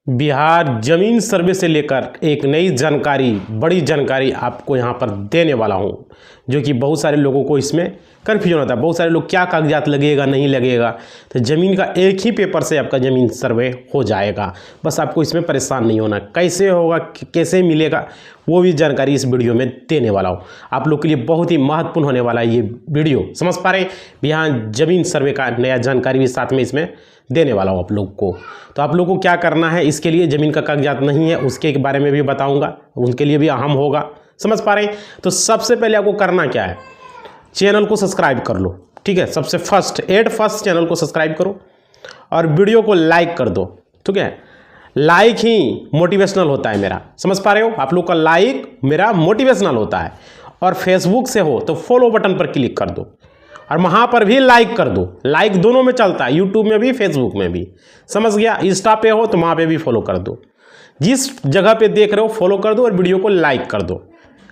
बिहार जमीन सर्वे से लेकर एक नई जानकारी, बड़ी जानकारी आपको यहाँ पर देने वाला हूँ, जो कि बहुत सारे लोगों को इसमें कन्फ्यूजन होता है। बहुत सारे लोग क्या कागजात लगेगा नहीं लगेगा, तो ज़मीन का एक ही पेपर से आपका ज़मीन सर्वे हो जाएगा। बस आपको इसमें परेशान नहीं होना। कैसे होगा, कैसे मिलेगा, वो भी जानकारी इस वीडियो में देने वाला हूँ। आप लोग के लिए बहुत ही महत्वपूर्ण होने वाला है ये वीडियो। समझ पा रहे हैं, बिहार जमीन सर्वे का नया जानकारी भी साथ में इसमें देने वाला हूँ आप लोग को। तो आप लोग को क्या करना है, इसके लिए ज़मीन का कागजात नहीं है उसके बारे में भी बताऊँगा, उनके लिए भी अहम होगा। समझ पा रहे हैं। तो सबसे पहले आपको करना क्या है, चैनल को सब्सक्राइब कर लो। ठीक है, सबसे फर्स्ट चैनल को सब्सक्राइब करो और वीडियो को लाइक कर दो। ठीक है, लाइक ही मोटिवेशनल होता है मेरा। समझ पा रहे हो, आप लोग का लाइक मेरा मोटिवेशनल होता है। और फेसबुक से हो तो फॉलो बटन पर क्लिक कर दो और वहाँ पर भी लाइक कर दो। लाइक दोनों में चलता है, यूट्यूब में भी फेसबुक में भी। समझ गया। इंस्टा पे हो तो वहाँ पे भी फॉलो कर दो। जिस जगह पे देख रहे हो फॉलो कर दो और वीडियो को लाइक कर दो।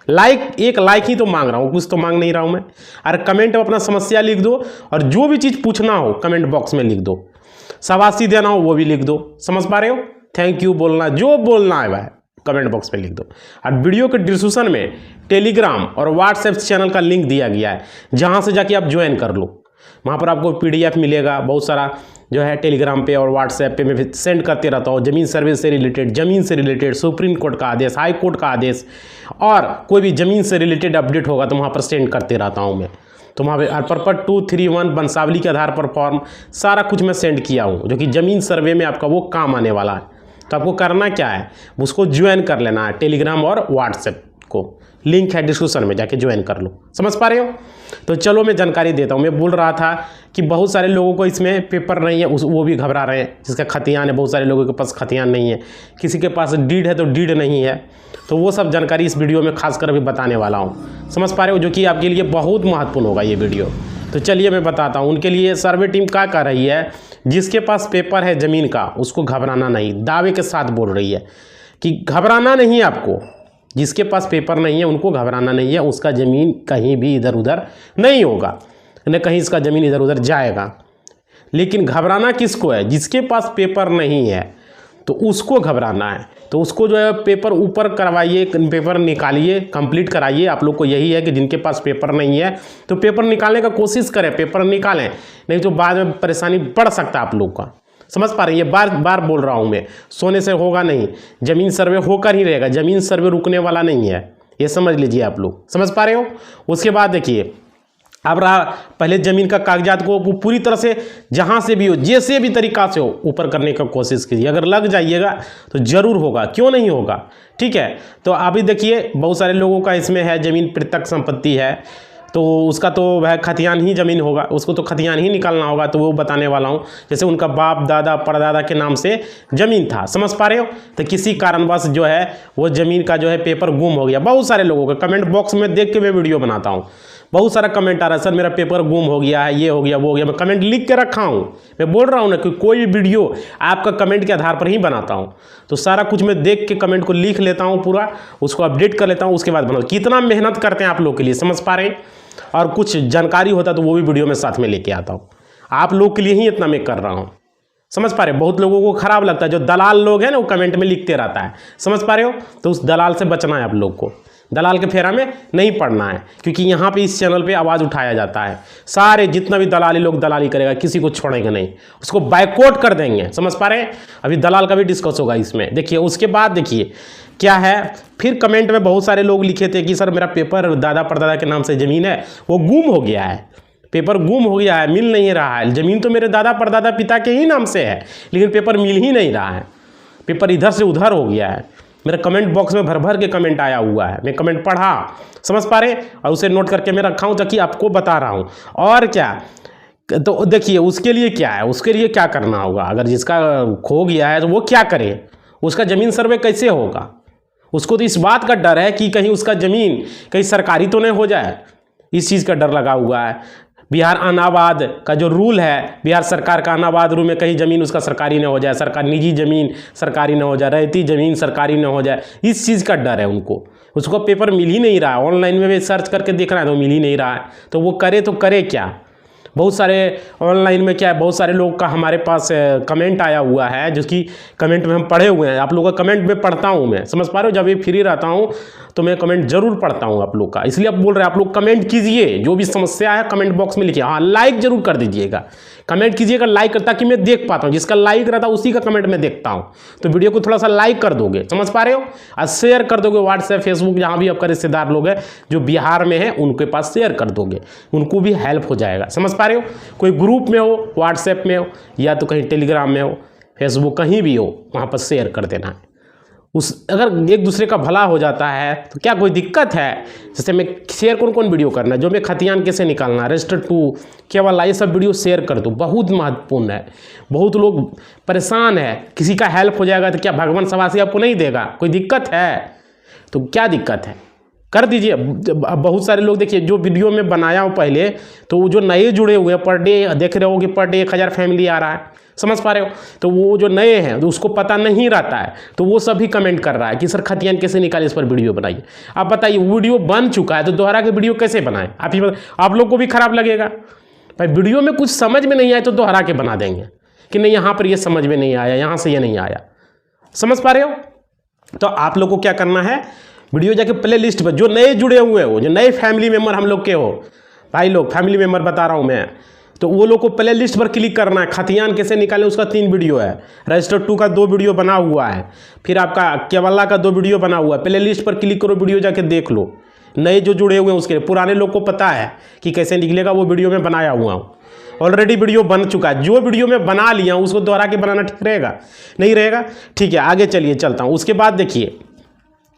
एक लाइक ही तो मांग रहा हूँ, कुछ तो मांग नहीं रहा हूँ मैं। अरे कमेंट में अपना समस्या लिख दो और जो भी चीज़ पूछना हो कमेंट बॉक्स में लिख दो। शाबाशी देना हो वो भी लिख दो। समझ पा रहे हो, थैंक यू बोलना, जो बोलना है भाई कमेंट बॉक्स में लिख दो। और वीडियो के डिस्क्रिप्शन में टेलीग्राम और व्हाट्सएप चैनल का लिंक दिया गया है, जहाँ से जाके आप ज्वाइन कर लो। वहाँ पर आपको PDF मिलेगा बहुत सारा, जो है टेलीग्राम पे और व्हाट्सएप पे मैं भी सेंड करते रहता हूँ। ज़मीन सर्वे से रिलेटेड, ज़मीन से रिलेटेड, सुप्रीम कोर्ट का आदेश, हाई कोर्ट का आदेश और कोई भी ज़मीन से रिलेटेड अपडेट होगा तो वहाँ पर सेंड करते रहता हूँ मैं। तो वहाँ पे पर्पट 231 वंशावली के आधार पर फॉर्म सारा कुछ मैं सेंड किया हूँ, जो कि ज़मीन सर्वे में आपका वो काम आने वाला है। तो आपको करना क्या है, उसको ज्वाइन कर लेना है। टेलीग्राम और व्हाट्सएप को लिंक है डिस्क्रिप्शन में, जाके ज्वाइन कर लो। समझ पा रहे हो। तो चलो मैं जानकारी देता हूँ। मैं बोल रहा था कि बहुत सारे लोगों को इसमें पेपर नहीं है, वो भी घबरा रहे हैं। जिसका खतियान है, बहुत सारे लोगों के पास खतियान नहीं है, किसी के पास डीड है तो डीड नहीं है। तो वो सब जानकारी इस वीडियो में खासकर अभी बताने वाला हूँ। समझ पा रहे हो, जो कि आपके लिए बहुत महत्वपूर्ण होगा ये वीडियो। तो चलिए मैं बताता हूँ। उनके लिए सर्वे टीम क्या कर रही है, जिसके पास पेपर है ज़मीन का उसको घबराना नहीं, दावे के साथ बोल रही है कि घबराना नहीं है आपको। जिसके पास पेपर नहीं है उनको घबराना नहीं है, उसका ज़मीन कहीं भी इधर उधर नहीं होगा, न कहीं इसका ज़मीन इधर उधर जाएगा। लेकिन घबराना किसको है, जिसके पास पेपर नहीं है तो उसको घबराना है। तो उसको जो है पेपर ऊपर करवाइए, पेपर निकालिए, कंप्लीट कराइए। आप लोग को यही है कि जिनके पास पेपर नहीं है तो पेपर निकालने का कोशिश करें, पेपर निकालें, नहीं तो बाद में परेशानी बढ़ सकता है आप लोग का। समझ पा रहे हैं, ये बार बार बोल रहा हूँ मैं, सोने से होगा नहीं, ज़मीन सर्वे होकर ही रहेगा। ज़मीन सर्वे रुकने वाला नहीं है, ये समझ लीजिए आप लोग। समझ पा रहे हो। उसके बाद देखिए, अब रहा पहले ज़मीन का कागजात को पूरी तरह से जहाँ से भी हो, जैसे भी तरीक़ा से हो ऊपर करने का कोशिश कीजिए। अगर लग जाइएगा तो ज़रूर होगा, क्यों नहीं होगा। ठीक है। तो अभी देखिए बहुत सारे लोगों का इसमें है ज़मीन प्रत्यक्ष संपत्ति है, तो उसका तो वह खतियान ही ज़मीन होगा, उसको तो खतियान ही निकालना होगा। तो वो बताने वाला हूँ। जैसे उनका बाप दादा परदादा के नाम से ज़मीन था, समझ पा रहे हो, तो किसी कारणवश जो है वो ज़मीन का जो है पेपर गुम हो गया। बहुत सारे लोगों का कमेंट बॉक्स में देख के मैं वीडियो बनाता हूँ, बहुत सारा कमेंट आ रहा है, सर मेरा पेपर गुम हो गया है, ये हो गया वो हो गया। मैं कमेंट लिख के रखा हूँ। मैं बोल रहा हूँ ना कि कोई वीडियो आपका कमेंट के आधार पर ही बनाता हूँ। तो सारा कुछ मैं देख के कमेंट को लिख लेता हूँ, पूरा उसको अपडेट कर लेता हूँ, उसके बाद बनाता। कितना मेहनत करते हैं आप लोग के लिए, समझ पा रहे हैं। और कुछ जानकारी होता तो वो भी वीडियो में साथ में लेके आता हूँ। आप लोग के लिए ही इतना मैं कर रहा हूँ। समझ पा रहे हो। बहुत लोगों को खराब लगता है, जो दलाल लोग हैं ना वो कमेंट में लिखते रहता है। समझ पा रहे हो। तो उस दलाल से बचना है आप लोग को, दलाल के फेरा में नहीं पड़ना है, क्योंकि यहाँ पे इस चैनल पे आवाज़ उठाया जाता है। सारे जितना भी दलाली लोग दलाली करेगा किसी को छोड़ेंगे नहीं, उसको बाइकआउट कर देंगे। समझ पा रहे हैं। अभी दलाल का भी डिस्कस होगा इसमें। देखिए उसके बाद देखिए क्या है, फिर कमेंट में बहुत सारे लोग लिखे थे कि सर मेरा पेपर दादा परदादा के नाम से ज़मीन है वो गुम हो गया है, पेपर गुम हो गया है, मिल नहीं रहा है। ज़मीन तो मेरे दादा परदादा पिता के ही नाम से है, लेकिन पेपर मिल ही नहीं रहा है, पेपर इधर से उधर हो गया है। मेरा कमेंट बॉक्स में भर भर के कमेंट आया हुआ है, मैं कमेंट पढ़ा, समझ पा रहे, और उसे नोट करके मैं रखा हूँ ताकि आपको बता रहा हूँ। और क्या, तो देखिए उसके लिए क्या है, उसके लिए क्या करना होगा। अगर जिसका खो गया है तो वो क्या करे, उसका ज़मीन सर्वे कैसे होगा। उसको तो इस बात का डर है कि कहीं उसका ज़मीन कहीं सरकारी तो नहीं हो जाए, इस चीज़ का डर लगा हुआ है। बिहार अनाबाद का जो रूल है, बिहार सरकार का अनाबाद रूल में कहीं ज़मीन उसका सरकारी न हो जाए, सरकार निजी ज़मीन सरकारी न हो जाए, रहती ज़मीन सरकारी न हो जाए, इस चीज़ का डर है उनको। उसको पेपर मिल ही नहीं रहा है, ऑनलाइन में भी सर्च करके देख रहा है तो मिल ही नहीं रहा है। तो वो करे तो करे क्या, बहुत सारे ऑनलाइन में क्या है, बहुत सारे लोग का हमारे पास कमेंट आया हुआ है, जिसकी कमेंट में हम पढ़े हुए हैं। आप लोगों का कमेंट में पढ़ता हूँ मैं, समझ पा रहे हो। जब ये फ्री रहता हूँ तो मैं कमेंट जरूर पढ़ता हूँ आप लोग का, इसलिए आप बोल रहे हैं आप लोग कमेंट कीजिए, जो भी समस्या है कमेंट बॉक्स में लिखिए। हाँ, लाइक जरूर कर दीजिएगा, कमेंट कीजिएगा लाइक करता कि मैं देख पाता हूँ, जिसका लाइक रहता है उसी का कमेंट में देखता हूँ। तो वीडियो को थोड़ा सा लाइक कर दोगे, समझ पा रहे हो, और शेयर कर दोगे व्हाट्सएप फेसबुक जहाँ भी आपका रिश्तेदार लोग हैं जो बिहार में है उनके पास शेयर कर दोगे, उनको भी हेल्प हो जाएगा। समझ पा रहे हो, कोई ग्रुप में हो, व्हाट्सएप में हो, या तो कहीं टेलीग्राम में हो, फेसबुक कहीं भी हो, वहाँ पर शेयर कर देना है। अगर एक दूसरे का भला हो जाता है तो क्या कोई दिक्कत है। जैसे मैं शेयर कौन वीडियो करना है, जो मैं खतियान कैसे निकालना, रजिस्टर 2 केवल, ये सब वीडियो शेयर कर दो, बहुत महत्वपूर्ण है। बहुत लोग परेशान है, किसी का हेल्प हो जाएगा तो क्या भगवान सवासी आपको नहीं देगा, कोई दिक्कत है तो क्या दिक्कत है, कर दीजिए। बहुत सारे लोग देखिए जो वीडियो में बनाया हूँ पहले, तो वो जो नए जुड़े हुए हैं, पर डे देख रहे हो कि पर डे 1000 फैमिली आ रहा है, समझ पा रहे हो। तो वो जो नए हैं तो उसको पता नहीं रहता है, तो वो सभी कमेंट कर रहा है कि सर खतियान कैसे निकाले, इस पर वीडियो बनाइए। आप बताइए, वीडियो बन चुका है तो दोहरा के वीडियो कैसे बनाएं, आप ही आप लोग को भी खराब लगेगा भाई। वीडियो में कुछ समझ में नहीं आया तो दोहरा के बना देंगे कि नहीं यहाँ पर ये समझ में नहीं आया, यहाँ से ये नहीं आया, समझ पा रहे हो। तो आप लोग को क्या करना है, वीडियो जाके प्ले लिस्ट पर, जो नए जुड़े हुए हो, जो नए फैमिली मेम्बर हम लोग के हो भाई लोग, फैमिली मेम्बर बता रहा हूँ मैं, तो वो लोग को प्ले लिस्ट पर क्लिक करना है। खतियान कैसे निकालें उसका 3 वीडियो है, रजिस्टर 2 का 2 वीडियो बना हुआ है, फिर आपका केवल्ला का 2 वीडियो बना हुआ है। प्ले लिस्ट पर क्लिक करो, वीडियो जाके देख लो। नए जो जुड़े हुए हैं उसके, पुराने लोग को पता है कि कैसे निकलेगा, वो वीडियो में बनाया हुआ हूँ। ऑलरेडी वीडियो बन चुका है, जो वीडियो में बना लिया हूँ उसको दोहरा के बनाना ठीक रहेगा, नहीं रहेगा। ठीक है, आगे चलिए चलता हूँ। उसके बाद देखिए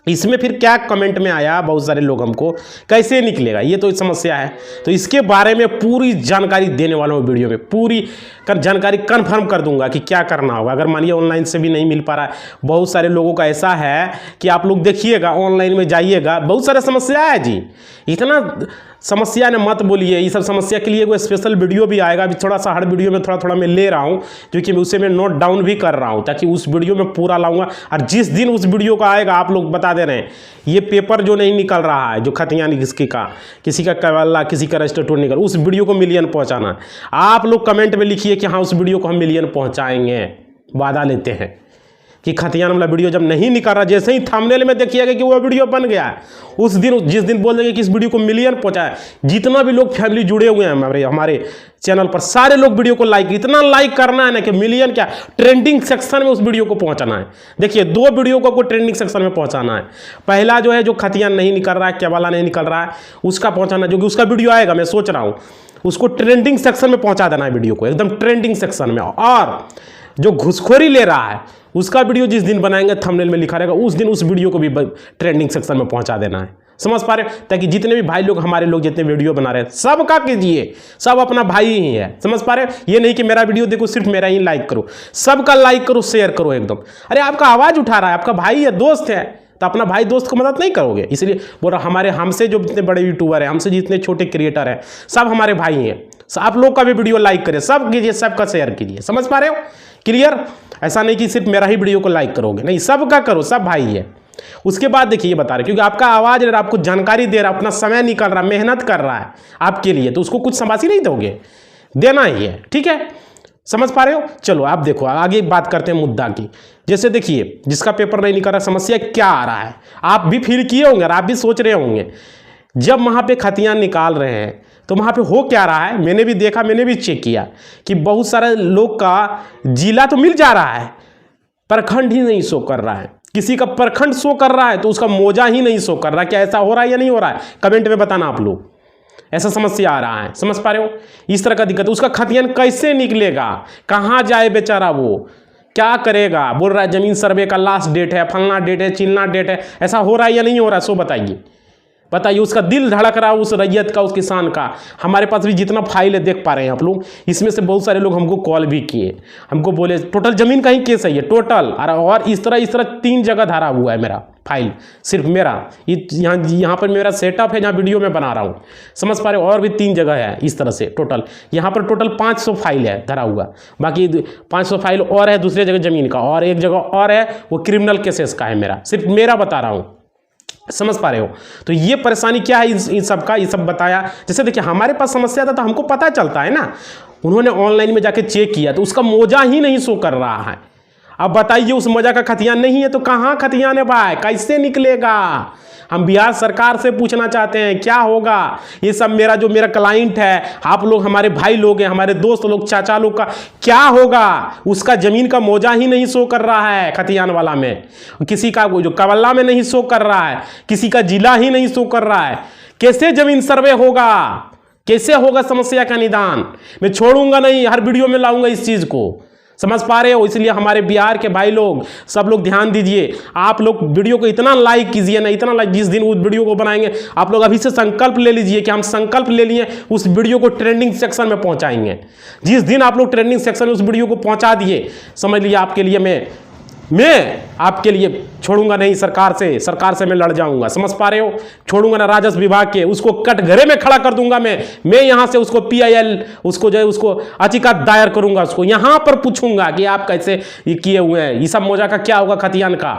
इसमें फिर क्या कमेंट में आया, बहुत सारे लोग हमको कैसे निकलेगा, ये तो समस्या है। तो इसके बारे में पूरी जानकारी देने वाला हूँ वीडियो में, पूरी जानकारी कन्फर्म कर दूंगा कि क्या करना होगा। अगर मानिए ऑनलाइन से भी नहीं मिल पा रहा है, बहुत सारे लोगों का ऐसा है कि आप लोग देखिएगा, ऑनलाइन में जाइएगा, बहुत सारे समस्या है जी। इतना समस्या ने मत बोलिए, ये सब समस्या के लिए कोई स्पेशल वीडियो भी आएगा। अभी थोड़ा सा हर वीडियो में थोड़ा थोड़ा मैं ले रहा हूँ, जो कि उसे मैं नोट डाउन भी कर रहा हूँ, ताकि उस वीडियो में पूरा लाऊंगा। और जिस दिन उस वीडियो का आएगा, आप लोग बता दे रहे हैं, ये पेपर जो नहीं निकल रहा है, जो खतियान किसी का केवल्ला, किसी का रजिस्टर 2 निकल, उस वीडियो को मिलियन पहुँचाना। आप लोग कमेंट में लिखिए कि हाँ उस वीडियो को हम मिलियन पहुँचाएंगे, वादा लेते हैं कि खतियान वाला वीडियो जब नहीं निकल रहा, जैसे ही थंबनेल में देखिएगा कि वो वीडियो बन गया है, उस दिन जिस दिन बोल देंगे कि इस वीडियो को मिलियन पहुंचाए, जितना भी लोग फैमिली जुड़े हुए हैं हमारे चैनल पर, सारे लोग वीडियो को लाइक, इतना लाइक करना है ना कि मिलियन क्या, ट्रेंडिंग सेक्शन में उस वीडियो को पहुंचाना है। देखिए 2 वीडियो को ट्रेंडिंग सेक्शन में पहुंचाना है। पहला जो है, जो खतियान नहीं निकल रहा है, केवल्ला नहीं निकल रहा है, उसका पहुंचाना, जो कि उसका वीडियो आएगा, मैं सोच रहा हूँ उसको ट्रेंडिंग सेक्शन में पहुंचा देना है, वीडियो को एकदम ट्रेंडिंग सेक्शन में। और जो घुसखोरी ले रहा है उसका वीडियो जिस दिन बनाएंगे, थंबनेल में लिखा रहेगा, उस दिन उस वीडियो को भी ट्रेंडिंग सेक्शन में पहुंचा देना है, समझ पा रहे हैं। ताकि जितने भी भाई लोग, हमारे लोग जितने वीडियो बना रहे हैं, सबका कीजिए, सब अपना भाई ही है, समझ पा रहे हैं। ये नहीं कि मेरा वीडियो देखो सिर्फ मेरा ही लाइक करो, सबका लाइक करो, शेयर करो एकदम। अरे आपका आवाज़ उठा रहा है, आपका भाई है, दोस्त है, तो अपना भाई दोस्त को मदद नहीं करोगे। इसलिए बोल रहा, हमसे जो जितने बड़े यूट्यूबर हैं, हमसे जितने छोटे क्रिएटर हैं, सब हमारे भाई हैं। आप लोग का भी वीडियो लाइक करें, सब कीजिए, सबका शेयर कीजिए, समझ पा रहे हो, क्लियर। ऐसा नहीं कि सिर्फ मेरा ही वीडियो को लाइक करोगे, नहीं, सबका करो, सब भाई है। उसके बाद देखिए, ये बता रहे, क्योंकि आपका आवाज़ अगर आपको जानकारी दे रहा, अपना समय निकाल रहा, मेहनत कर रहा है आपके लिए, तो उसको कुछ शाबाशी नहीं दोगे, देना ही है, ठीक है, समझ पा रहे हो। चलो आप देखो, आगे बात करते हैं मुद्दा की। जैसे देखिए, जिसका पेपर नहीं निकल रहा, समस्या क्या आ रहा है, आप भी फील किए होंगे और आप भी सोच रहे होंगे, जब वहाँ पे खतियान निकाल रहे हैं तो वहाँ पे हो क्या रहा है। मैंने भी देखा, मैंने भी चेक किया कि बहुत सारे लोग का जिला तो मिल जा रहा है, प्रखंड ही नहीं शो कर रहा है। किसी का प्रखंड शो कर रहा है तो उसका मौजा ही नहीं शो कर रहा। क्या ऐसा हो रहा है या नहीं हो रहा है, कमेंट में बताना आप लोग। ऐसा समस्या आ रहा है, समझ पा रहे हो, इस तरह का दिक्कत। उसका खतियान कैसे निकलेगा, कहाँ जाए बेचारा, वो क्या करेगा। बोल रहा है जमीन सर्वे का लास्ट डेट है, फलना डेट है, चिलना डेट है। ऐसा हो रहा है या नहीं हो रहा है, सो बताइए, बताइए। उसका दिल धड़क रहा है, उस रैयत का, उस किसान का। हमारे पास भी जितना फाइल है देख पा रहे हैं आप लोग, इसमें से बहुत सारे लोग हमको कॉल भी किए, हमको बोले टोटल ज़मीन का ही केस है ये टोटल। और इस तरह 3 जगह धरा हुआ है मेरा फाइल, सिर्फ मेरा यहाँ पर मेरा सेटअप है जहाँ वीडियो में बना रहा हूँ, समझ पा रहे हो। और भी 3 जगह है इस तरह से टोटल। यहाँ पर टोटल 500 फाइल है धरा हुआ, बाकी 500 फाइल और है दूसरी जगह ज़मीन का, और एक जगह और है वो क्रिमिनल केसेस का है मेरा, सिर्फ मेरा बता रहा हूँ, समझ पा रहे हो? तो ये परेशानी क्या है इन सब का, ये सब बताया। जैसे देखिए हमारे पास समस्या था तो हमको पता चलता है ना, उन्होंने ऑनलाइन में जाके चेक किया तो उसका मोजा ही नहीं शो कर रहा है। अब बताइए उस मोजा का खतियान नहीं है तो कहाँ खतियान है भाई, कैसे निकलेगा? हम बिहार सरकार से पूछना चाहते हैं क्या होगा। ये सब मेरा क्लाइंट है, आप लोग हमारे भाई लोग हैं, हमारे दोस्त लोग, चाचा लोग का क्या होगा? उसका जमीन का मोजा ही नहीं शो कर रहा है खतियान वाला में, किसी का जो कवल्ला में नहीं शो कर रहा है, किसी का जिला ही नहीं शो कर रहा है। कैसे जमीन सर्वे होगा, कैसे होगा समस्या का निदान? मैं छोड़ूंगा नहीं, हर वीडियो में लाऊंगा इस चीज को। समझ पा रहे हो? इसलिए हमारे बिहार के भाई लोग सब लोग ध्यान दीजिए। आप लोग वीडियो को इतना लाइक कीजिए ना, इतना लाइक, जिस दिन उस वीडियो को बनाएंगे आप लोग अभी से संकल्प ले लीजिए कि हम संकल्प ले लिए उस वीडियो को ट्रेंडिंग सेक्शन में पहुंचाएंगे। जिस दिन आप लोग ट्रेंडिंग सेक्शन में उस वीडियो को पहुंचा दिए, समझ लीजिए आपके लिए मैं आपके लिए छोड़ूंगा नहीं, सरकार से मैं लड़ जाऊंगा। समझ पा रहे हो? छोड़ूंगा ना राजस्व विभाग के, उसको कटघरे में खड़ा कर दूंगा मैं यहां से उसको PIL उसको जो है उसको याचिका दायर करूंगा, उसको यहां पर पूछूंगा कि आप कैसे ये किए हुए हैं, ये सब मोजा का क्या होगा खतियान का।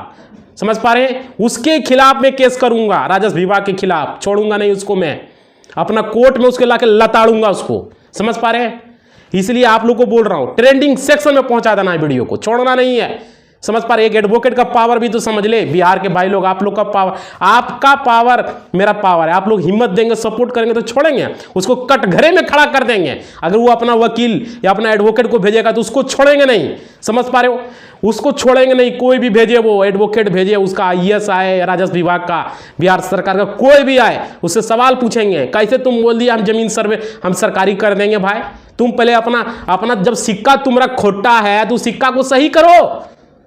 समझ पा रहे हैं? उसके खिलाफ मैं केस करूंगा, राजस्व विभाग के खिलाफ। छोड़ूंगा नहीं उसको, मैं अपना कोर्ट में उसके लाके लताड़ूंगा उसको। समझ पा रहे हैं? इसलिए आप लोग को बोल रहा हूं ट्रेंडिंग सेक्शन में पहुंचा देना है वीडियो को, छोड़ना नहीं है। समझ पा रहे? एक एडवोकेट का पावर भी तो समझ ले बिहार के भाई लोग। आप लोग का पावर, आपका पावर मेरा पावर है। आप लोग हिम्मत देंगे, सपोर्ट करेंगे तो छोड़ेंगे उसको, कटघरे में खड़ा कर देंगे। अगर वो अपना वकील या अपना एडवोकेट को भेजेगा तो उसको छोड़ेंगे नहीं। समझ पा रहे हो? उसको छोड़ेंगे नहीं। कोई भी भेजे, वो एडवोकेट भेजे, उसका IAS आए, राजस्व विभाग का, बिहार सरकार का कोई भी आए, उससे सवाल पूछेंगे कैसे तुम बोल दिया हम जमीन सर्वे हम सरकारी कर देंगे। भाई तुम पहले अपना जब सिक्का तुम्हारा खोटा है तो सिक्का को सही करो,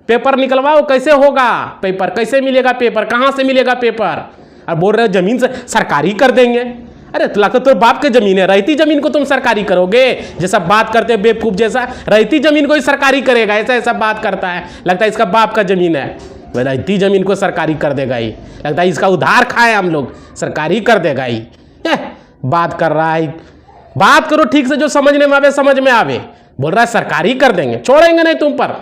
पेपर निकलवाओ। कैसे होगा पेपर, कैसे मिलेगा पेपर, कहां से मिलेगा पेपर? और बोल रहे हो जमीन से सरकारी कर देंगे। अरे तो लगता तो बाप के जमीन है, रहती जमीन को तुम सरकारी करोगे? जैसा बात करते बेवकूफ जैसा, रहती जमीन को ही सरकारी करेगा, ऐसा बात करता है। लगता है इसका बाप का जमीन है, रहती जमीन को सरकारी कर देगा ही। लगता है इसका उधार खाए हम लोग, सरकारी कर देगा ही। बात कर रहा है, बात करो ठीक से, जो समझने में आवे समझ में आवे। बोल रहा है सरकारी कर देंगे, छोड़ेंगे नहीं तुम पर,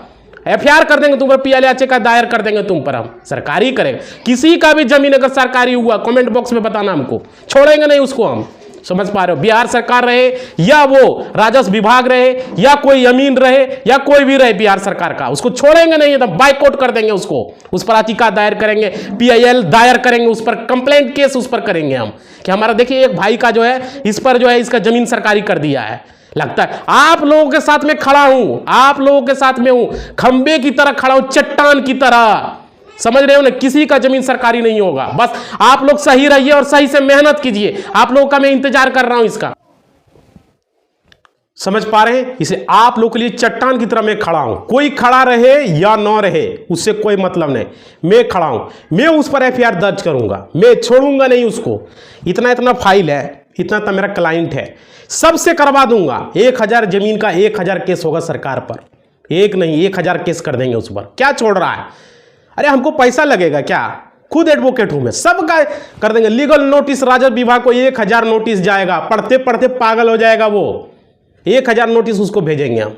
FIR कर देंगे तुम पर, PIL याचिका दायर कर देंगे तुम पर, हम सरकारी करेंगे। किसी का भी जमीन अगर सरकारी हुआ कमेंट बॉक्स में बताना हमको, छोड़ेंगे नहीं उसको हम। समझ पा रहे हो? बिहार सरकार रहे या वो राजस्व विभाग रहे या कोई अमीन रहे या कोई भी रहे बिहार सरकार का, उसको छोड़ेंगे नहीं, एकदम बाइकआउट कर देंगे उसको। उस पर याचिका दायर करेंगे, PIL दायर करेंगे, उस पर कंप्लेंट केस उस पर करेंगे हम कि हमारा देखिए एक भाई का जो है इस पर जो है इसका जमीन सरकारी कर दिया है। लगता है आप लोगों के साथ में खड़ा हूं, आप लोगों के साथ में हूं, खंबे की तरह खड़ा हूं, चट्टान की तरह। समझ रहे हो ना? किसी का जमीन सरकारी नहीं होगा। बस आप लोग सही रहिए और सही से मेहनत कीजिए। आप लोगों का मैं इंतजार कर रहा हूं इसका। समझ पा रहे हैं? इसे आप लोगों के लिए चट्टान की तरह मैं खड़ा हूं। कोई खड़ा रहे या ना रहे उससे कोई मतलब नहीं, मैं खड़ा हूं। मैं उस पर FIR दर्ज करूंगा, मैं छोड़ूंगा नहीं उसको। इतना फाइल है, इतना मेरा क्लाइंट है, सबसे करवा दूंगा। 1000 जमीन का 1000 केस होगा सरकार पर, एक नहीं 1000 केस कर देंगे उस पर। क्या छोड़ रहा है? अरे हमको पैसा लगेगा क्या? खुद एडवोकेट हूं मैं, सबका कर देंगे। लीगल नोटिस राजस्व विभाग को 1000 नोटिस जाएगा, पढ़ते पढ़ते पागल हो जाएगा वो। 1000 नोटिस उसको भेजेंगे हम।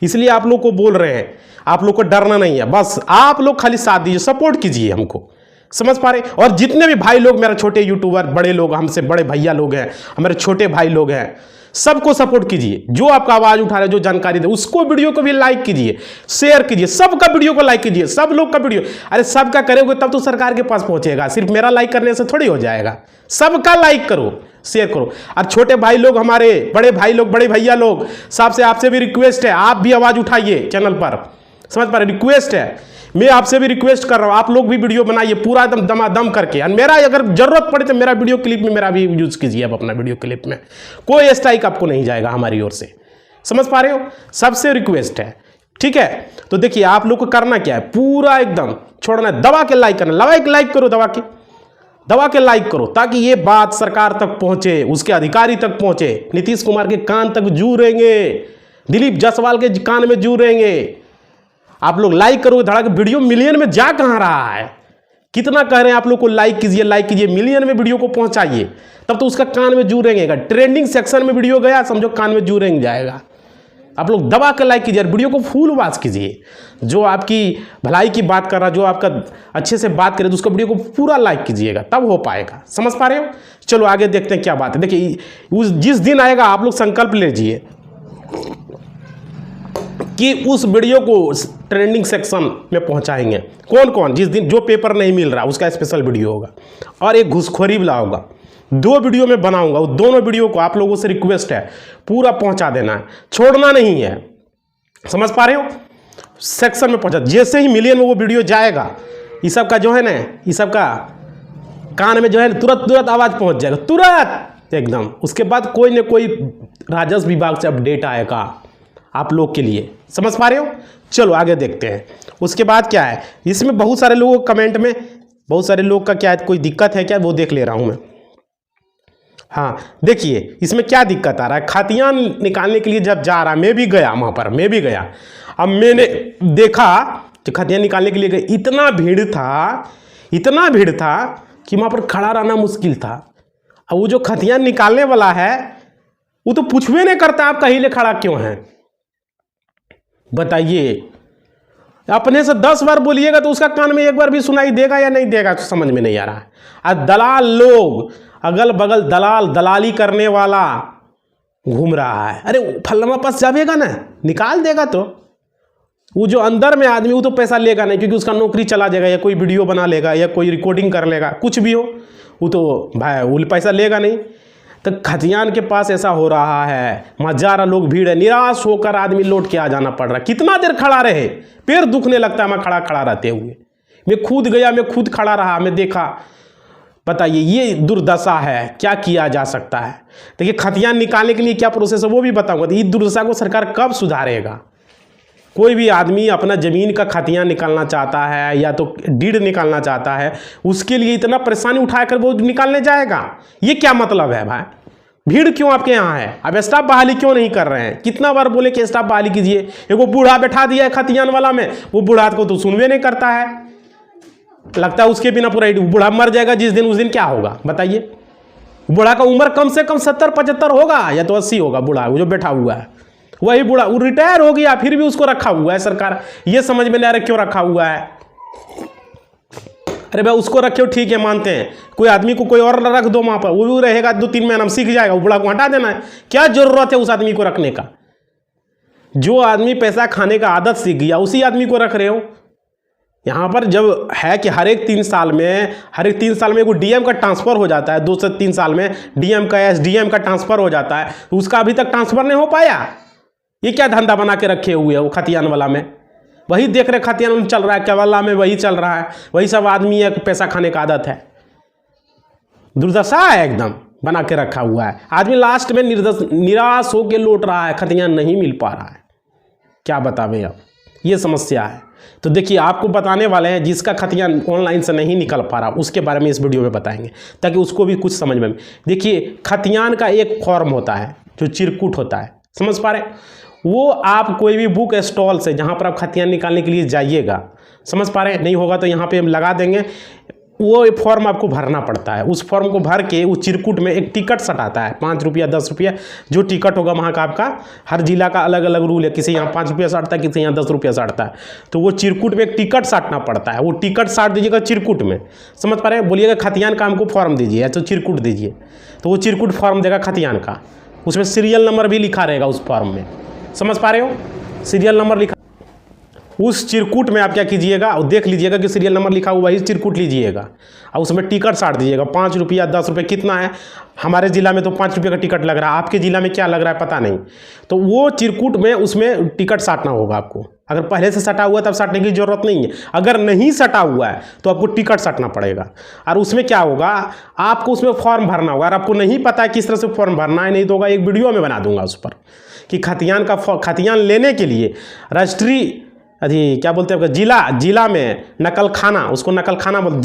इसलिए आप लोग को बोल रहे हैं, आप लोग को डरना नहीं है, बस आप लोग खाली साथ दीजिए, सपोर्ट कीजिए हमको। समझ पा रहे? और जितने भी भाई लोग मेरा छोटे यूट्यूबर, बड़े लोग, हमसे बड़े भैया लोग हैं, हमारे छोटे भाई लोग हैं, सबको सपोर्ट कीजिए। जो आपका आवाज उठा रहे, जो जानकारी दे, उसको वीडियो को भी लाइक कीजिए, शेयर कीजिए, सबका वीडियो को लाइक कीजिए, सब लोग का वीडियो। अरे सबका करोगे तब तो सरकार के पास पहुंचेगा, सिर्फ मेरा लाइक करने से थोड़ी हो जाएगा। सबका लाइक करो, शेयर करो। और छोटे भाई लोग, हमारे बड़े भाई लोग, बड़े भैया लोग, सबसे आपसे भी रिक्वेस्ट है, आप भी आवाज उठाइए चैनल पर। समझ पा रहे? रिक्वेस्ट है, मैं आपसे भी रिक्वेस्ट कर रहा हूं, आप लोग भी वीडियो बनाइए पूरा एकदम दमादम करके। और मेरा अगर जरूरत पड़े तो मेरा वीडियो क्लिप में मेरा भी यूज कीजिए आप अपना वीडियो क्लिप में, कोई स्ट्राइक आपको नहीं जाएगा हमारी ओर से। समझ पा रहे हो? सबसे रिक्वेस्ट है, ठीक है? तो देखिए आप लोग को करना क्या है, पूरा एकदम छोड़ना है, दबा के लाइक करना, लाइक करो, दबा के लाइक करो, ताकि ये बात सरकार तक पहुंचे, उसके अधिकारी तक पहुंचे, नीतीश कुमार के कान तक जूरेंगे, दिलीप जायसवाल के कान में जूरेंगे। आप लोग लाइक करो, धड़क वीडियो मिलियन में जा कहां रहा है? कितना कह रहे हैं आप लोग को लाइक कीजिए, मिलियन में वीडियो को पहुंचाइए, तब तो उसका कान में जूरेंगे। ट्रेंडिंग सेक्शन में वीडियो गया, समझो कान में जूरेंग जाएगा। आप लोग दबा के लाइक कीजिए, वीडियो को फुल वॉच कीजिए। जो आपकी भलाई की बात कर रहा, जो आपका अच्छे से बात करे, तो उसका वीडियो को पूरा लाइक कीजिएगा, तब हो पाएगा। समझ पा रहे हो? चलो आगे देखते हैं क्या बात है। देखिए जिस दिन आएगा आप लोग संकल्प लीजिए कि उस वीडियो को ट्रेंडिंग सेक्शन में पहुंचाएंगे। कौन कौन? जिस दिन जो पेपर नहीं मिल रहा उसका स्पेशल वीडियो होगा, और एक घुसखोरी वाला होगा। 2 वीडियो में बनाऊंगा, वो दोनों वीडियो को आप लोगों से रिक्वेस्ट है पूरा पहुंचा देना है, छोड़ना नहीं है। समझ पा रहे हो? सेक्शन में पहुंचा, जैसे ही मिलियन में वो वीडियो जाएगा, ये सब का जो है ना, ये सब का कान में जो है तुरंत आवाज़ पहुंच जाएगा, तुरंत एकदम। उसके बाद कोई न कोई राजस्व विभाग से अपडेट आएगा आप लोग के लिए। समझ पा रहे हो? चलो आगे देखते हैं। उसके बाद क्या है, इसमें बहुत सारे लोगों कमेंट में, बहुत सारे लोग का क्या है, कोई दिक्कत है क्या, वो देख ले रहा हूं मैं। हाँ देखिए इसमें क्या दिक्कत आ रहा है। खतियान निकालने के लिए जब जा रहा, मैं भी गया वहाँ पर, मैं भी गया। अब मैंने देखा कि खतियान निकालने के लिए गए, इतना भीड़ था कि वहाँ पर खड़ा रहना मुश्किल था। अब वो जो खतियान निकालने वाला है वो तो पूछवे नहीं करता आप कहीं ले खड़ा क्यों हैं, बताइए। अपने से 10 बार बोलिएगा तो उसका कान में एक बार भी सुनाई देगा या नहीं देगा, तो समझ में नहीं आ रहा है। और दलाल लोग अगल बगल दलाली करने वाला घूम रहा है। अरे फलमा पास जाएगा ना, निकाल देगा तो वो जो अंदर में आदमी, वो तो पैसा लेगा नहीं, क्योंकि उसका नौकरी चला जाएगा, या कोई वीडियो बना लेगा, या कोई रिकॉर्डिंग कर लेगा, कुछ भी हो, वो तो भाई वो पैसा लेगा नहीं। तो खतियान के पास ऐसा हो रहा है, हजारों लोग भीड़ है, निराश होकर आदमी लौट के आ जाना पड़ रहा है। कितना देर खड़ा रहे, पैर दुखने लगता है मैं खड़ा रहते हुए। मैं खुद गया, मैं खुद खड़ा रहा, मैं देखा। बताइए ये दुर्दशा है, क्या किया जा सकता है। देखिए खतियान निकालने के लिए क्या प्रोसेस है वो भी बताऊंगा। तो इस दुर्दशा को सरकार कब सुधारेगा? कोई भी आदमी अपना ज़मीन का खतियान निकालना चाहता है या तो डीड निकालना चाहता है, उसके लिए इतना परेशानी उठाकर वो निकालने जाएगा, ये क्या मतलब है भाई? भीड़ क्यों आपके यहाँ है? अब स्टाफ बहाली क्यों नहीं कर रहे हैं? कितना बार बोले कि स्टाफ बहाली कीजिए। एक वो बूढ़ा बैठा दिया है खतियान वाला में, वो बूढ़ा को तो सुनवे नहीं करता है, लगता है उसके बिना पूरा बूढ़ा मर जाएगा जिस दिन, उस दिन क्या होगा बताइए। बूढ़ा का उम्र कम से कम 70-75 होगा या तो 80 होगा। बूढ़ा वो जो बैठा हुआ है वही बूढ़ा, वो रिटायर हो गया फिर भी उसको रखा हुआ है सरकार। ये समझ में नहीं आ रहा क्यों रखा हुआ है। अरे भाई उसको रखे हो ठीक है, मानते हैं, कोई आदमी को कोई और रख दो वहाँ पर, वो भी रहेगा 2-3 महीना में सीख जाएगा, वो बूढ़ा को हटा देना है। क्या जरूरत है उस आदमी को रखने का? जो आदमी पैसा खाने का आदत सीख गया उसी आदमी को रख रहे हो। यहाँ पर जब है कि हर एक 3 साल में एगो डीएम का ट्रांसफ़र हो जाता है, 2 से 3 साल में डीएम का एसडीएम का ट्रांसफ़र हो जाता है, तो उसका अभी तक ट्रांसफ़र नहीं हो पाया। ये क्या धंधा बना के रखे हुए है वो खतियान वाला में? वही देख रहे खतियान चल रहा है, केवल्ला में वही चल रहा है, वही सब आदमी है, पैसा खाने का आदत है। दुर्दशा है एकदम बना के रखा हुआ है। आदमी लास्ट में निराश होकर लौट रहा है, खतियान नहीं मिल पा रहा है। क्या बतावें अब, ये समस्या है। तो देखिए आपको बताने वाले हैं, जिसका खतियान ऑनलाइन से नहीं निकल पा रहा उसके बारे में इस वीडियो में बताएंगे, ताकि उसको भी कुछ समझ में। देखिए खतियान का एक फॉर्म होता है जो चिरकुट होता है, समझ पा रहे? वो आप कोई भी बुक स्टॉल से जहाँ पर आप खतियान निकालने के लिए जाइएगा, समझ पा रहे हैं? नहीं होगा तो यहाँ पे हम लगा देंगे। वो फॉर्म आपको भरना पड़ता है। उस फॉर्म को भर के उस चिरकुट में एक टिकट सटाता है, 5 रुपया 10 रुपया जो टिकट होगा वहाँ का। आपका हर जिला का अलग अलग रूल है, किसी यहाँ 5 रुपया साटता है, किसी यहाँ 10 रुपया साटता है। तो वो चिरकुट में एक टिकट साटना पड़ता है, वो टिकट साट दीजिएगा चिरकुट में, समझ पा रहे हैं? बोलिएगा खतियान का हमको फॉर्म दीजिए या तो चिरकुट दीजिए, तो वो चिरकुट फॉर्म देगा खतियान का। उसमें सीरियल नंबर भी लिखा रहेगा उस फॉर्म में, समझ पा रहे हो? सीरियल नंबर लिखा उस चिरकुट में। आप क्या कीजिएगा और देख लीजिएगा कि सीरियल नंबर लिखा हुआ है, इस चिरकुट लीजिएगा और उसमें टिकट साट दीजिएगा। 5 रुपया 10 रुपये कितना है? हमारे ज़िला में तो 5 रुपये का टिकट लग रहा है, आपके ज़िला में क्या लग रहा है पता नहीं। तो वो चिरकुट में उसमें टिकट साटना होगा आपको। अगर पहले से सटा हुआ तब साटने की ज़रूरत नहीं है, अगर नहीं सटा हुआ है तो आपको टिकट साटना पड़ेगा। और उसमें क्या होगा, आपको उसमें फॉर्म भरना होगा। और आपको नहीं पता है किस तरह से फॉर्म भरना है, नहीं तो होगा एक वीडियो में बना दूंगा उस पर कि खतियान लेने के लिए अभी क्या बोलते हैं जिला में नकल खाना, उसको नकल खाना बोलते,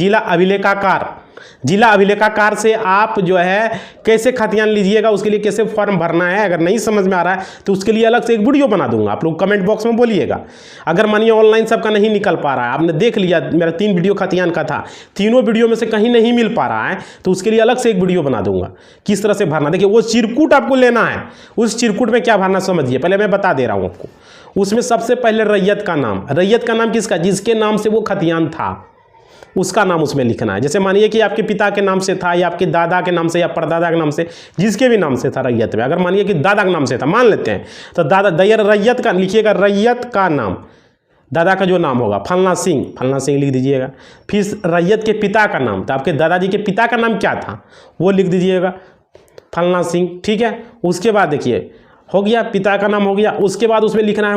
जिला अभिलेखाकार से आप जो है कैसे खतियान लीजिएगा, उसके लिए कैसे फॉर्म भरना है, अगर नहीं समझ में आ रहा है तो उसके लिए अलग से एक वीडियो बना दूंगा, आप लोग कमेंट बॉक्स में बोलिएगा। अगर मानिए ऑनलाइन सबका नहीं निकल पा रहा है, आपने देख लिया मेरा 3 वीडियो खतियान का था, तीनों वीडियो में से कहीं नहीं मिल पा रहा है तो उसके लिए अलग से एक वीडियो बना दूंगा किस तरह से भरना। देखिए वो चिरकुट आपको लेना है, उस चिरकुट में क्या भरना समझिए, पहले मैं बता दे रहा हूँ आपको। उसमें सबसे पहले रैयत का नाम किसका, जिसके नाम से वो खतियान था उसका नाम उसमें लिखना है। जैसे मानिए कि आपके पिता के नाम से था या आपके दादा के नाम से या परदादा के नाम से, जिसके भी नाम से था रैयत में, अगर मानिए कि दादा के नाम से था मान लेते हैं, तो रैयत का लिखिएगा, रैयत का नाम, दादा का जो नाम होगा फलना सिंह लिख दीजिएगा। फिर रैयत के पिता का नाम, तो आपके दादाजी के पिता का नाम क्या था वो लिख दीजिएगा, फलना सिंह, ठीक है। उसके बाद देखिए हो गया, पिता का नाम हो गया। उसके बाद उसमें लिखना है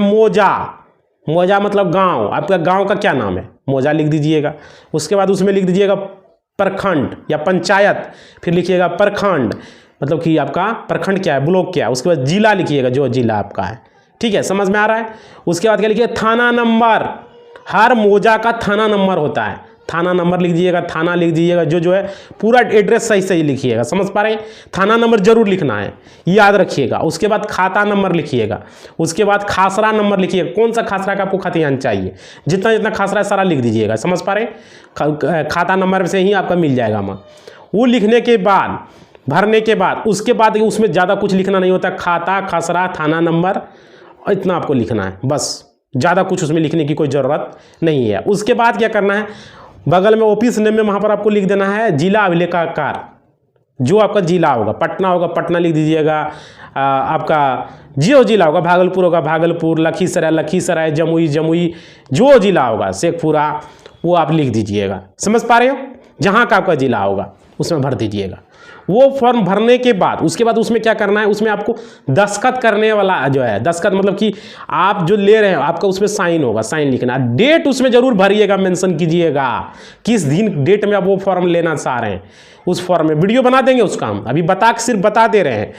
मौजा मतलब गांव, आपका गांव का क्या नाम है, मौजा लिख दीजिएगा। उसके बाद उसमें लिख दीजिएगा प्रखंड या पंचायत, फिर लिखिएगा प्रखंड मतलब कि आपका प्रखंड क्या है, ब्लॉक क्या है। उसके बाद जिला लिखिएगा, जो जिला आपका है, ठीक है, समझ में आ रहा है। उसके बाद क्या लिखिए, थाना नंबर, हर मौजा का थाना नंबर होता है, थाना नंबर लिख दीजिएगा, थाना लिख दीजिएगा, जो है पूरा एड्रेस सही लिखिएगा, समझ पा रहे हैं। थाना नंबर जरूर लिखना है, याद रखिएगा। उसके बाद खाता नंबर लिखिएगा, उसके बाद खासरा नंबर लिखिएगा, कौन सा खासरा का आपको खतियान चाहिए, जितना खासरा है सारा लिख दीजिएगा, समझ पा रहे हैं। खाता नंबर से ही आपका मिल जाएगा माँ। वो लिखने के बाद, भरने के बाद, उसके बाद उसमें ज़्यादा कुछ लिखना नहीं होता, खाता, खासरा, थाना नंबर, इतना आपको लिखना है बस, ज़्यादा कुछ उसमें लिखने की कोई ज़रूरत नहीं है। उसके बाद क्या करना है, बगल में ऑफिस नेम में वहाँ पर आपको लिख देना है जिला अभिलेखाकार, जो आपका जिला होगा, पटना होगा पटना लिख दीजिएगा, आपका जो जिला होगा, भागलपुर होगा भागलपुर, लखीसराय, जमुई, जो जिला होगा, शेखपुरा, वो आप लिख दीजिएगा, समझ पा रहे हो। जहाँ का आपका जिला होगा उसमें भर दीजिएगा। वो फॉर्म भरने के बाद उसके बाद उसमें क्या करना है, उसमें आपको दस्तखत करने वाला जो है, दस्तखत मतलब कि आप जो ले रहे हैं आपका उसमें साइन होगा, साइन लिखना। डेट उसमें जरूर भरिएगा, मेंशन कीजिएगा किस दिन डेट में आप वो फॉर्म लेना चाह रहे हैं। उस फॉर्म में वीडियो बना देंगे उसका, हम अभी सिर्फ बता दे रहे हैं।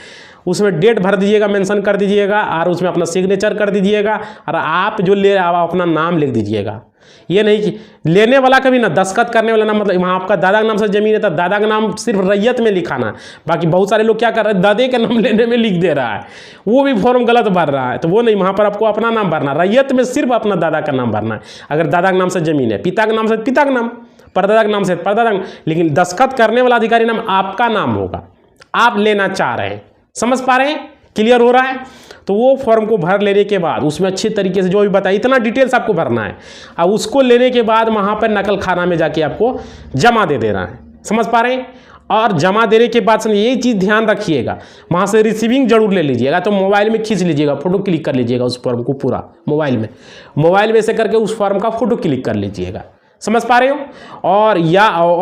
उसमें डेट भर दीजिएगा, मेंशन कर दीजिएगा, और उसमें अपना सिग्नेचर कर दीजिएगा, और आप जो ले आप अपना नाम लिख दीजिएगा। ये नहीं कि लेने वाला का भी ना, दस्तखत करने वाला ना, मतलब वहाँ आपका दादा के नाम से जमीन है तो दादा का नाम सिर्फ रैयत में लिखाना। बाकी बहुत सारे लोग क्या कर रहे हैं, दादे का नाम लेने में लिख दे रहा है, वो भी फॉर्म गलत भर रहा है। तो वो नहीं, वहाँ पर आपको अपना नाम भरना, रैयत में सिर्फ अपना दादा का नाम भरना है। अगर दादा के नाम से जमीन है, पिता के नाम से पिता का नाम, परदादा के नाम से परदादा, लेकिन दस्तखत करने वाला अधिकारी नाम आपका नाम होगा, आप लेना चाह रहे हैं, समझ पा रहे हैं, क्लियर हो रहा है। तो वो फॉर्म को भर लेने के बाद उसमें अच्छी तरीके से जो भी बताया, इतना डिटेल्स आपको भरना है। अब उसको लेने के बाद वहाँ पर नकल खाना में जाके आपको जमा दे देना है, समझ पा रहे हैं। और जमा देने के बाद यही चीज़ ध्यान रखिएगा, वहाँ से रिसीविंग जरूर ले लीजिएगा, तो मोबाइल में खींच लीजिएगा, फोटो क्लिक कर लीजिएगा उस फॉर्म को पूरा मोबाइल में से करके उस फॉर्म का फोटो क्लिक कर लीजिएगा, समझ पा रहे हो। और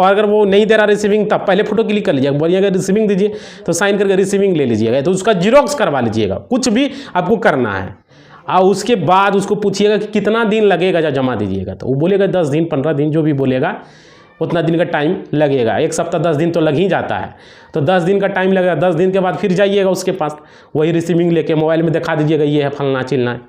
अगर वो नहीं दे रहा रिसीविंग, तब पहले फोटो क्लिक कर लीजिएगा, बोलिएगा रिसीविंग दीजिए, तो साइन करके रिसीविंग ले लीजिएगा, तो उसका जीरोक्स करवा लीजिएगा, कुछ भी आपको करना है। और उसके बाद उसको पूछिएगा कि कितना दिन लगेगा जब जमा दीजिएगा, तो वो बोलेगा 10 दिन 15 दिन, जो भी बोलेगा उतना दिन का टाइम लगेगा। 1 सप्ताह 10 दिन तो लग ही जाता है, तो 10 दिन का टाइम लगेगा। 10 दिन के बाद फिर जाइएगा उसके पास, वही रिसीविंग लेके मोबाइल में दिखा दीजिएगा, ये है फलना चिलना है,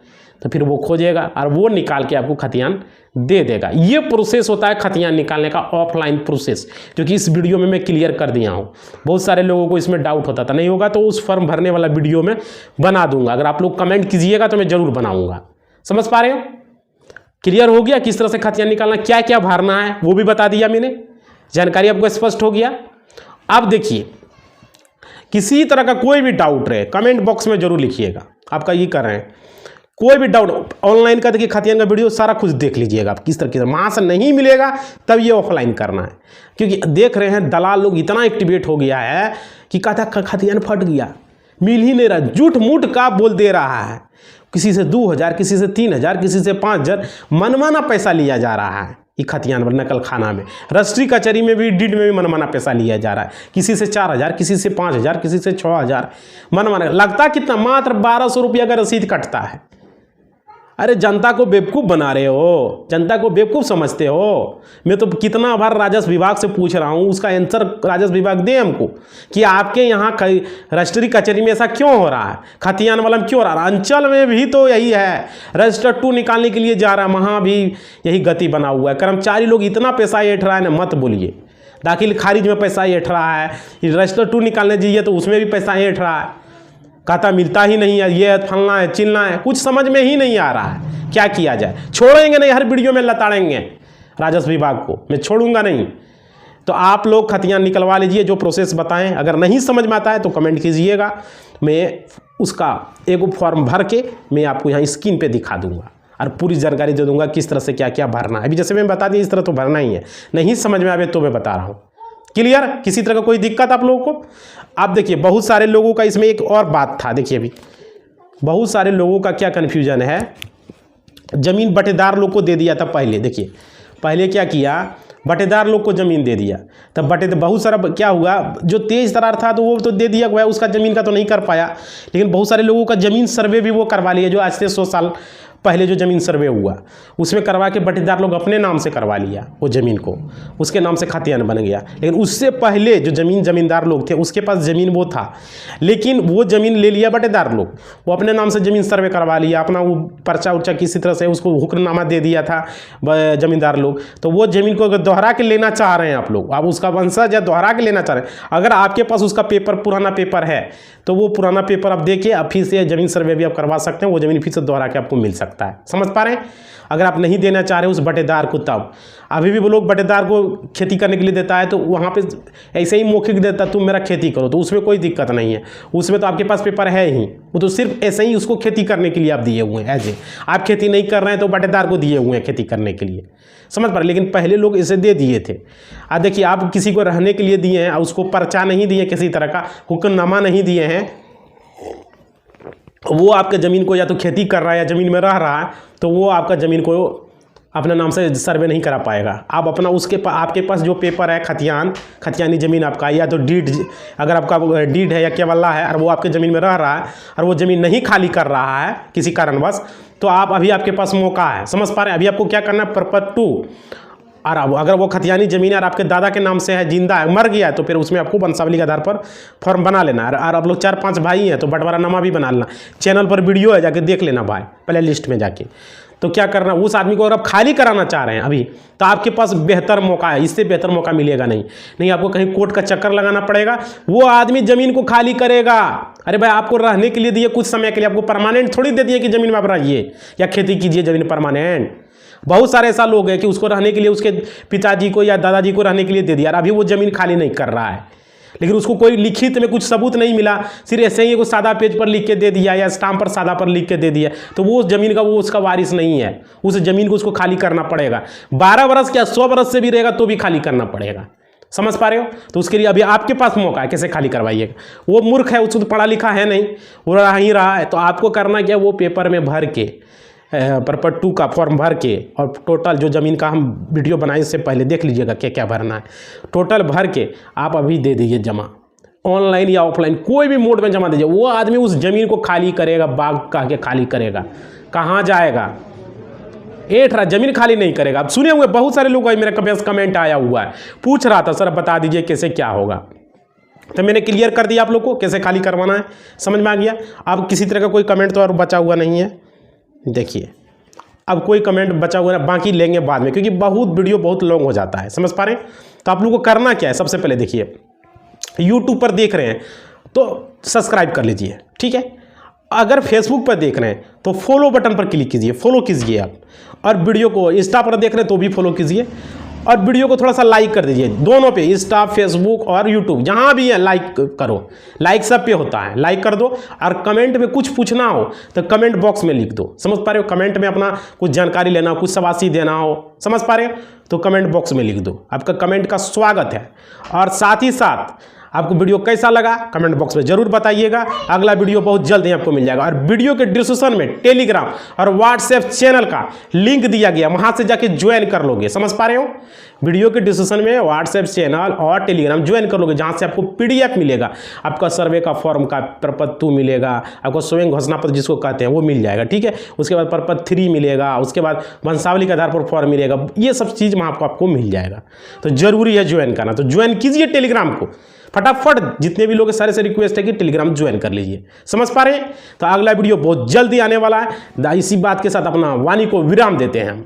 तो फिर वो खोजेगा और वो निकाल के आपको खतियान दे देगा। ये प्रोसेस होता है खतियान निकालने का, ऑफलाइन प्रोसेस, जो कि इस वीडियो में मैं क्लियर कर दिया हूँ। बहुत सारे लोगों को इसमें डाउट होता था, नहीं होगा तो उस फॉर्म भरने वाला वीडियो में बना दूंगा। अगर आप लोग कमेंट कीजिएगा तो मैं जरूर बनाऊंगा, समझ पा रहे हो। क्लियर हो गया किस तरह से खतियान निकालना, क्या क्या भरना है वो भी बता दिया मैंने, जानकारी आपको स्पष्ट हो गया। अब देखिए, किसी तरह का कोई भी डाउट रहे कमेंट बॉक्स में जरूर लिखिएगा। आपका ये कर रहे हैं, कोई भी डाउट ऑनलाइन का देखिए, खतियान का वीडियो सारा कुछ देख लीजिएगा आप किस तरह से, वहाँ से नहीं मिलेगा तब ये ऑफलाइन करना है। क्योंकि देख रहे हैं दलाल लोग इतना एक्टिवेट हो गया है कि कहता खतियान फट गया, मिल ही नहीं रहा, झूठ मूठ का बोल दे रहा है। किसी से 2000, किसी से 3000, किसी से 5000 मनमाना पैसा लिया जा रहा है। ये खतियान पर नकल खाना में, रजिस्ट्री कचहरी में भी, डीड में भी मनमाना पैसा लिया जा रहा है। किसी से 4000, किसी से 5000, किसी से 6000 मनमाना। लगता कितना, मात्र 1200 रुपया का रसीद कटता है। अरे जनता को बेवकूफ़ बना रहे हो, जनता को बेवकूफ़ समझते हो। मैं तो कितना बार राजस्व विभाग से पूछ रहा हूँ, उसका आंसर राजस्व विभाग दे हमको कि आपके यहाँ रजिस्ट्री कचहरी में ऐसा क्यों हो रहा है, खतियान वाला में क्यों हो रहा है। अंचल में भी तो यही है, रजिस्टर 2 निकालने के लिए जा रहा है, वहाँ भी यही गति बना हुआ है। कर्मचारी लोग इतना पैसा ऐंठ रहा है ना, मत बोलिए। दाखिल खारिज में पैसा ऐंठ रहा है, रजिस्टर 2 निकालने जाइए तो उसमें भी पैसा ऐंठ रहा है, खाता मिलता ही नहीं है, ये फलना है चिलना है, कुछ समझ में ही नहीं आ रहा है। क्या किया जाए, छोड़ेंगे नहीं, हर वीडियो में लताड़ेंगे राजस्व विभाग को, मैं छोड़ूंगा नहीं। तो आप लोग खतियान निकलवा लीजिए, जो प्रोसेस बताएं। अगर नहीं समझ में आता है तो कमेंट कीजिएगा, मैं उसका एक फॉर्म भर के मैं आपको यहाँ स्क्रीन पे दिखा दूंगा और पूरी जानकारी दे दूंगा किस तरह से क्या क्या भरना है। अभी जैसे मैं बता दी इस तरह तो भरना ही है, नहीं समझ में आवे तो मैं बता रहा हूँ। क्लियर, किसी तरह का कोई दिक्कत आप लोगों को। आप देखिए बहुत सारे लोगों का इसमें एक और बात था, देखिए अभी बहुत सारे लोगों का क्या कन्फ्यूजन है, ज़मीन बटेदार लोग को दे दिया था पहले। देखिए पहले क्या किया, बटेदार लोग को ज़मीन दे दिया, तब बहुत सारा क्या हुआ, जो तेज तरार था तो वो तो दे दिया गया, उसका ज़मीन का तो नहीं कर पाया। लेकिन बहुत सारे लोगों का ज़मीन सर्वे भी वो करवा लिया, जो आज से 100 साल पहले जो ज़मीन सर्वे हुआ उसमें करवा के बटेदार लोग अपने नाम से करवा लिया, वो ज़मीन को उसके नाम से खतियान बन गया। लेकिन उससे पहले जो ज़मींदार लोग थे उसके पास ज़मीन वो था, लेकिन वो ज़मीन ले लिया बटेदार लोग, वो अपने नाम से ज़मीन सर्वे करवा लिया, अपना वो पर्चा उर्चा किसी तरह से उसको हुक्मनामा दे दिया था ज़मींदार लोग। तो वो ज़मीन को अगर दोहरा के लेना चाह रहे हैं आप लोग, आप उसका वंशज या दोहरा के लेना चाह रहे हैं, अगर आपके पास उसका पेपर पुराना पेपर है तो वो पुराना पेपर आप देखिए, आप फिर से ज़मीन सर्वे भी आप करवा सकते हैं, वो ज़मीन फिर से दोहरा के आपको मिल सकता है। समझ पा रहे हैं। अगर आप नहीं देना चाह रहे उस बटेदार को, तब अभी भी वो लोग बटेदार को खेती करने के लिए देता है तो वहाँ पे ऐसे ही मौखिक देता तुम मेरा खेती करो, तो उसमें कोई दिक्कत नहीं है, उसमें तो आपके पास पेपर है ही, वो तो सिर्फ ऐसे ही उसको खेती करने के लिए आप दिए हुए हैं। ऐसे आप खेती नहीं कर रहे हैं तो बटेदार को दिए हुए हैं खेती करने के लिए, समझ पा रहे। लेकिन पहले लोग इसे दे दिए थे। अब देखिए आप किसी को रहने के लिए दिए हैं, उसको पर्चा नहीं दिए, किसी तरह का हुक्मनामा नहीं दिए हैं, वो आपके ज़मीन को या तो खेती कर रहा है या ज़मीन में रह रहा है, तो वो आपका ज़मीन को अपने नाम से सर्वे नहीं करा पाएगा। आप अपना आपके पास जो पेपर है खतियानी ज़मीन आपका, या तो डीड, अगर आपका डीड है या केवल्ला है और वो आपके ज़मीन में रह रहा है और वो ज़मीन नहीं खाली कर रहा है किसी कारणवश, तो आप अभी आपके पास मौका है। समझ पा रहे हैं। अभी आपको क्या करना है, परपट 2, और अगर वो खतियानी ज़मीन और आपके दादा के नाम से है, जिंदा है, मर गया है, तो फिर उसमें आपको वंशावली के आधार पर फॉर्म बना लेना है। और आप लोग 4-5 भाई हैं तो बंटवारानामा भी बना लेना। चैनल पर वीडियो है, जाके देख लेना भाई, प्ले लिस्ट में जाके। तो क्या करना, उस आदमी को अगर आप खाली कराना चाह रहे हैं अभी, तो आपके पास बेहतर मौका है, इससे बेहतर मौका मिलेगा नहीं आपको कहीं कोर्ट का चक्कर लगाना पड़ेगा, वो आदमी ज़मीन को खाली करेगा। अरे भाई आपको रहने के लिए दिए कुछ समय के लिए, आपको परमानेंट थोड़ी दे दिए कि ज़मीन में आप रहिए या खेती कीजिए ज़मीन परमानेंट। बहुत सारे ऐसा लोग हैं कि उसको रहने के लिए उसके पिताजी को या दादाजी को रहने के लिए दे दिया, अभी वो ज़मीन खाली नहीं कर रहा है, लेकिन उसको कोई लिखित में कुछ सबूत नहीं मिला, सिर्फ ऐसे ही सादा पेज पर लिख के दे दिया या स्टाम्प पर सादा पर लिख के दे दिया, तो वो ज़मीन का वो उसका वारिस नहीं है। उस ज़मीन को उसको खाली करना पड़ेगा। 12 वर्ष क्या 100 वर्ष से भी रहेगा तो भी खाली करना पड़ेगा। समझ पा रहे हो। तो उसके लिए अभी आपके पास मौका है, कैसे खाली करवाइएगा। वो मूर्ख है, उसको तो पढ़ा लिखा है नहीं, वो रह ही रहा है। तो आपको करना क्या, वो पेपर में भर के परपट 2 का फॉर्म भर के, और टोटल जो ज़मीन का हम वीडियो बनाए इससे पहले देख लीजिएगा क्या क्या भरना है, टोटल भर के आप अभी दे दीजिए जमा, ऑनलाइन या ऑफलाइन कोई भी मोड में जमा दीजिए। वो आदमी उस ज़मीन को खाली करेगा, बाग कह के खाली करेगा, कहाँ जाएगा, ज़मीन खाली नहीं करेगा। आप सुने हुए बहुत सारे लोग, मेरा कमेंट आया हुआ है, पूछ रहा था सर बता दीजिए कैसे क्या होगा, तो मैंने क्लियर कर दिया आप लोग को कैसे खाली करवाना है, समझ में आ गया। अब किसी तरह का कोई कमेंट तो और बचा हुआ नहीं है। देखिए अब कोई कमेंट बचा हुआ है, बाकी लेंगे बाद में, क्योंकि बहुत वीडियो बहुत लॉन्ग हो जाता है, समझ पा रहे हैं। तो आप लोगों को करना क्या है, सबसे पहले देखिए यूट्यूब पर देख रहे हैं तो सब्सक्राइब कर लीजिए, ठीक है। अगर फेसबुक पर देख रहे हैं तो फॉलो बटन पर क्लिक कीजिए, फॉलो कीजिए आप, और वीडियो को इंस्टा पर देख रहे हैं तो भी फॉलो कीजिए, और वीडियो को थोड़ा सा लाइक कर दीजिए दोनों पे, इंस्टा, फेसबुक और यूट्यूब, जहाँ भी है लाइक करो, लाइक सब पे होता है, लाइक कर दो। और कमेंट में कुछ पूछना हो तो कमेंट बॉक्स में लिख दो, समझ पा रहे हो। कमेंट में अपना कुछ जानकारी लेना हो, कुछ शाबाशी देना हो, समझ पा रहे हो, तो कमेंट बॉक्स में लिख दो, आपका कमेंट का स्वागत है। और साथ ही साथ आपको वीडियो कैसा लगा कमेंट बॉक्स में जरूर बताइएगा। अगला वीडियो बहुत जल्द ही आपको मिल जाएगा और वीडियो के डिस्क्रिप्शन में टेलीग्राम और व्हाट्सएप चैनल का लिंक दिया गया, वहां से जाके ज्वाइन कर लोगे। समझ पा रहे हो? वीडियो के डिस्क्रिप्शन में व्हाट्सएप चैनल और टेलीग्राम ज्वाइन कर लोगे, जहां से आपको पीडीएफ मिलेगा, आपका सर्वे का फॉर्म का प्रपत्र मिलेगा, आपको स्वयं घोषणा पत्र जिसको कहते हैं वो मिल जाएगा। ठीक है, उसके बाद प्रपत्र 3 मिलेगा, उसके बाद वंशावली के आधार पर फॉर्म मिलेगा। ये सब चीज़ वहाँ आपको मिल जाएगा, तो जरूरी है ज्वाइन करना। तो ज्वाइन कीजिए टेलीग्राम को फटाफट। जितने भी लोग सारे से रिक्वेस्ट है कि टेलीग्राम ज्वाइन कर लीजिए। समझ पा रहे हैं? तो अगला वीडियो बहुत जल्दी आने वाला है। इसी बात के साथ अपना वाणी को विराम देते हैं हम।